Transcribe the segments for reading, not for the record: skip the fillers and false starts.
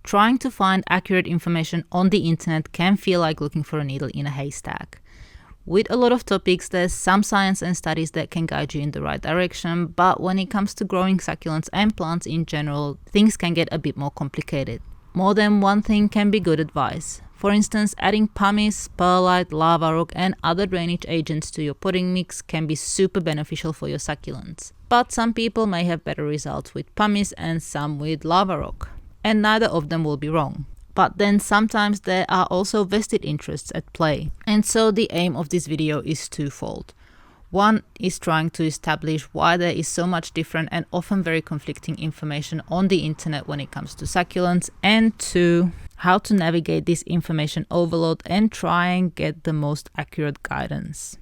Trying to find accurate information on the internet can feel like looking for a needle in a haystack. With a lot of topics, there's some science and studies that can guide you in the right direction, but when it comes to growing succulents and plants in general, things can get a bit more complicated. More than one thing can be good advice. For instance, adding pumice, perlite, lava rock and other drainage agents to your potting mix can be super beneficial for your succulents. But some people may have better results with pumice and some with lava rock. And neither of them will be wrong. But then sometimes there are also vested interests at play. And so the aim of this video is twofold. One is trying to establish why there is so much different and often very conflicting information on the internet when it comes to succulents, and two, how to navigate this information overload and try and get the most accurate guidance.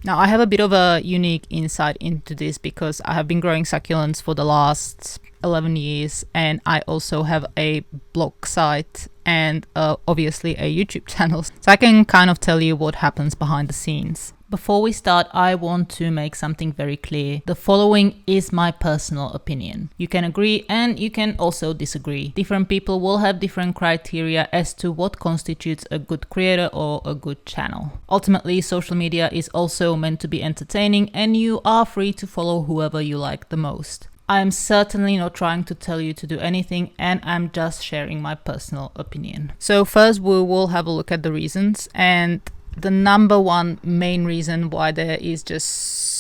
Now, I have a bit of a unique insight into this because I have been growing succulents for the last 11 years and I also have a blog site and obviously a YouTube channel. So I can kind of tell you what happens behind the scenes. Before we start, I want to make something very clear. The following is my personal opinion. You can agree and you can also disagree. Different people will have different criteria as to what constitutes a good creator or a good channel. Ultimately, social media is also meant to be entertaining and you are free to follow whoever you like the most. I am certainly not trying to tell you to do anything and I'm just sharing my personal opinion. So first we will have a look at the reasons, and the number one main reason why there is just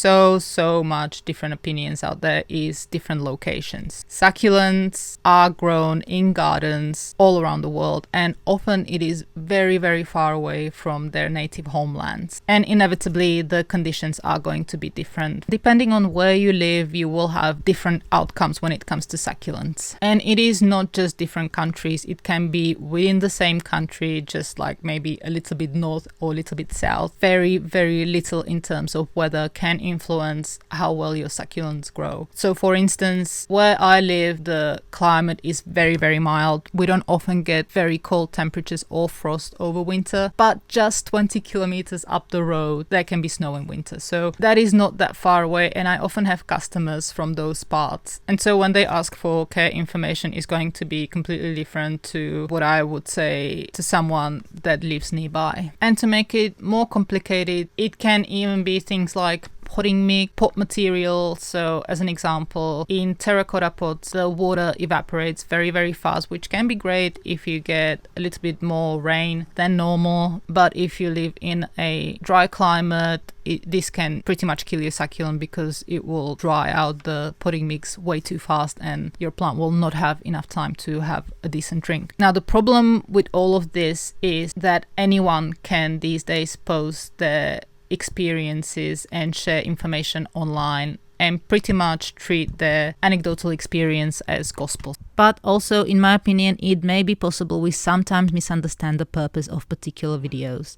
so much different opinions out there is different locations. Succulents are grown in gardens all around the world and often it is very far away from their native homelands. And inevitably the conditions are going to be different. Depending on where you live, you will have different outcomes when it comes to succulents. And it is not just different countries, it can be within the same country, just like maybe a little bit north or a little bit south. Very little in terms of weather can influence how well your succulents grow. So for instance, where I live, the climate is very mild. We don't often get very cold temperatures or frost over winter, but just 20 kilometers up the road there can be snow in winter. So that is not that far away, and I often have customers from those parts. And so when they ask for care information, is going to be completely different to what I would say to someone that lives nearby. And to make it more complicated, it can even be things like potting mix, pot material. So as an example, in terracotta pots, the water evaporates very fast, which can be great if you get a little bit more rain than normal. But if you live in a dry climate, this can pretty much kill your succulent because it will dry out the potting mix way too fast and your plant will not have enough time to have a decent drink. Now, the problem with all of this is that anyone can these days post their experiences and share information online and pretty much treat their anecdotal experience as gospel. But also, in my opinion, it may be possible we sometimes misunderstand the purpose of particular videos.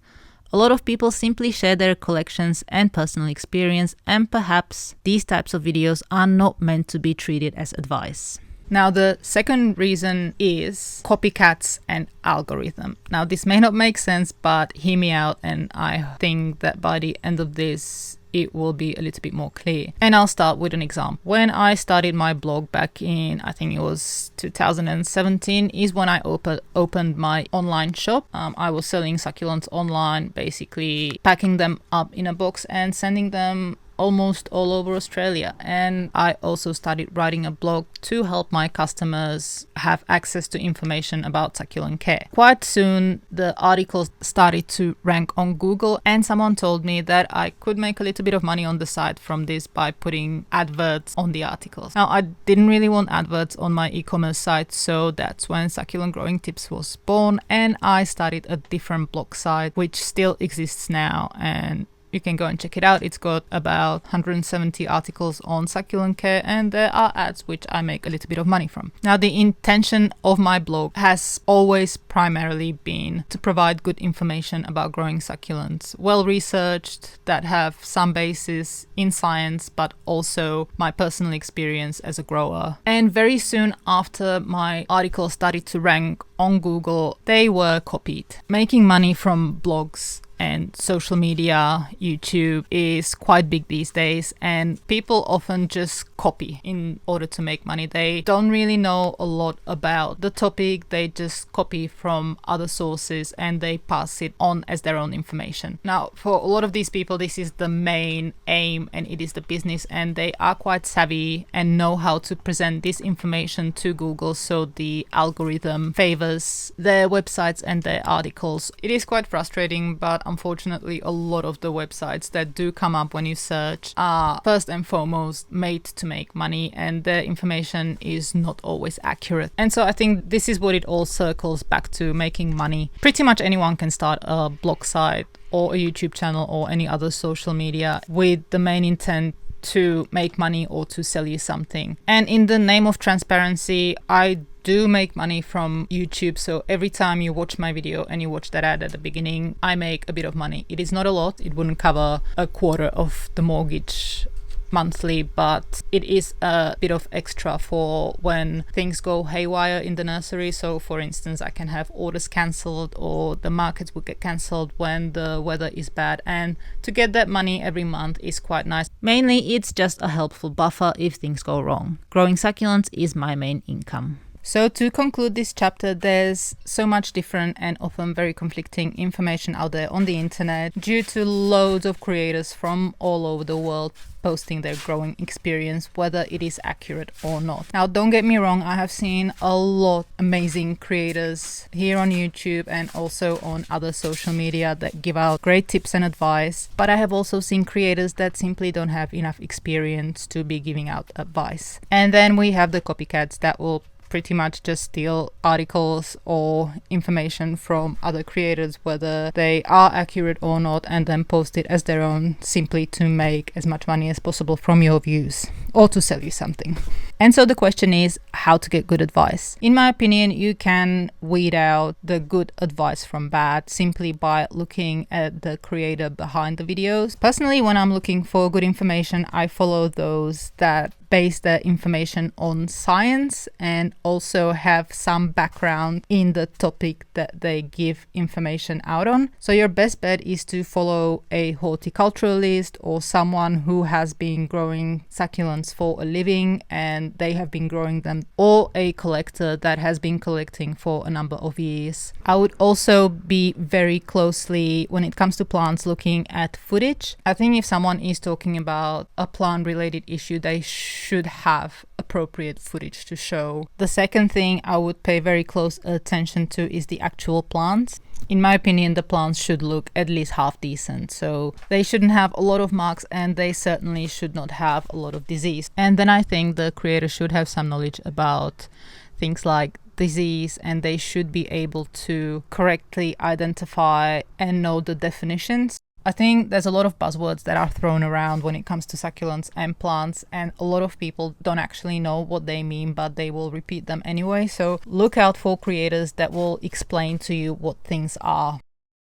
A lot of people simply share their collections and personal experience, and perhaps these types of videos are not meant to be treated as advice. Now, the second reason is copycats and algorithm. Now, this may not make sense, but hear me out, and I think that by the end of this, it will be a little bit more clear. And I'll start with an example. When I started my blog back in, I think it was 2017, is when I opened my online shop. I was selling succulents online, basically packing them up in a box and sending them almost all over Australia. And I also started writing a blog to help my customers have access to information about succulent care. Quite soon the articles started to rank on Google, and someone told me that I could make a little bit of money on the side from this by putting adverts on the articles. Now, I didn't really want adverts on my e-commerce site, so that's when Succulent Growing Tips was born, and I started a different blog site which still exists now, and you can go and check it out. It's got about 170 articles on succulent care, and there are ads which I make a little bit of money from. Now, the intention of my blog has always primarily been to provide good information about growing succulents, well researched, that have some basis in science, but also my personal experience as a grower. And very soon after my articles started to rank on Google, they were copied. Making money from blogs and social media, YouTube is quite big these days, and people often just copy in order to make money. They don't really know a lot about the topic. They just copy from other sources and they pass it on as their own information. Now, for a lot of these people, this is the main aim and it is the business, and they are quite savvy and know how to present this information to Google so the algorithm favors their websites and their articles. It is quite frustrating, but unfortunately a lot of the websites that do come up when you search are first and foremost made to make money, and their information is not always accurate. And so I think this is what it all circles back to: making money. Pretty much anyone can start a blog site or a YouTube channel or any other social media with the main intent to make money or to sell you something. And in the name of transparency, I do make money from YouTube. So every time you watch my video and you watch that ad at the beginning, I make a bit of money. It is not a lot. It wouldn't cover a quarter of the mortgage monthly, but it is a bit of extra for when things go haywire in the nursery. So for instance, I can have orders cancelled or the markets will get cancelled when the weather is bad, and to get that money every month is quite nice. Mainly it's just a helpful buffer if things go wrong. Growing succulents is my main income. So to conclude this chapter, there's so much different and often very conflicting information out there on the internet due to loads of creators from all over the world posting their growing experience, whether it is accurate or not. Now, don't get me wrong, I have seen a lot amazing creators here on YouTube and also on other social media that give out great tips and advice, but I have also seen creators that simply don't have enough experience to be giving out advice. And then we have the copycats that will pretty much just steal articles or information from other creators, whether they are accurate or not, and then post it as their own simply to make as much money as possible from your views or to sell you something. And so the question is how to get good advice. In my opinion, you can weed out the good advice from bad simply by looking at the creator behind the videos. Personally, when I'm looking for good information, I follow those that base their information on science and also have some background in the topic that they give information out on. So your best bet is to follow a horticulturalist or someone who has been growing succulents for a living and they have been growing them, or a collector that has been collecting for a number of years. I would also be very closely, when it comes to plants, looking at footage. I think if someone is talking about a plant related issue, they should have appropriate footage to show. The second thing I would pay very close attention to is the actual plants. In my opinion, the plants should look at least half decent. So they shouldn't have a lot of marks and they certainly should not have a lot of disease. And then I think the creator should have some knowledge about things like disease, and they should be able to correctly identify and know the definitions. I think there's a lot of buzzwords that are thrown around when it comes to succulents and plants, and a lot of people don't actually know what they mean, but they will repeat them anyway. So look out for creators that will explain to you what things are.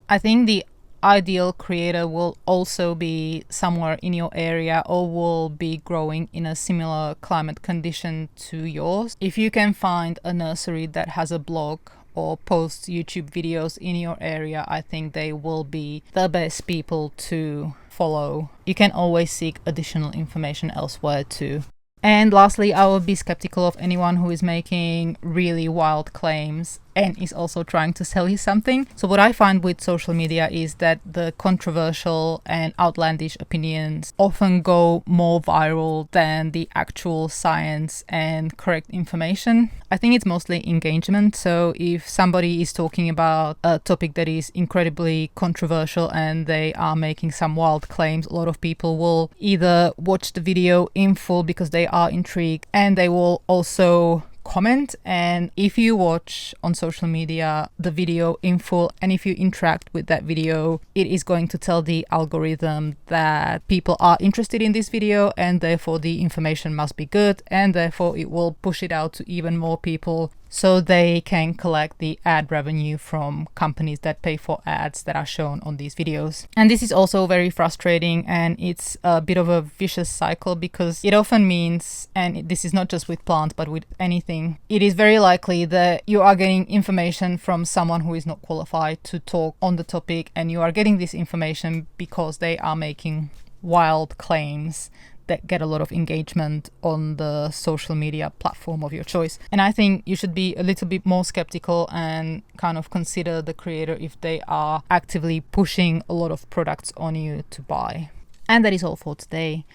I think the ideal creator will also be somewhere in your area or will be growing in a similar climate condition to yours. If you can find a nursery that has a blog or post YouTube videos in your area, I think they will be the best people to follow. You can always seek additional information elsewhere too. And lastly, I would be skeptical of anyone who is making really wild claims and is also trying to sell you something. So what I find with social media is that the controversial and outlandish opinions often go more viral than the actual science and correct information. I think it's mostly engagement. So if somebody is talking about a topic that is incredibly controversial and they are making some wild claims, a lot of people will either watch the video in full because they are intrigued, and they will also comment. And if you watch on social media the video in full and if you interact with that video, it is going to tell the algorithm that people are interested in this video and therefore the information must be good, and therefore it will push it out to even more people. so they can collect the ad revenue from companies that pay for ads that are shown on these videos. And this is also very frustrating, and it's a bit of a vicious cycle, because it often means, and this is not just with plants but with anything, it is very likely that you are getting information from someone who is not qualified to talk on the topic, and you are getting this information because they are making wild claims that get a lot of engagement on the social media platform of your choice. And I think you should be a little bit more skeptical and kind of consider the creator if they are actively pushing a lot of products on you to buy. And that is all for today.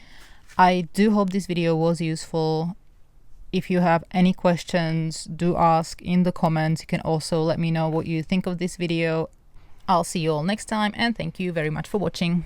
I do hope this video was useful. If you have any questions, do ask in the comments. You can also let me know what you think of this video. I'll see you all next time, and thank you very much for watching.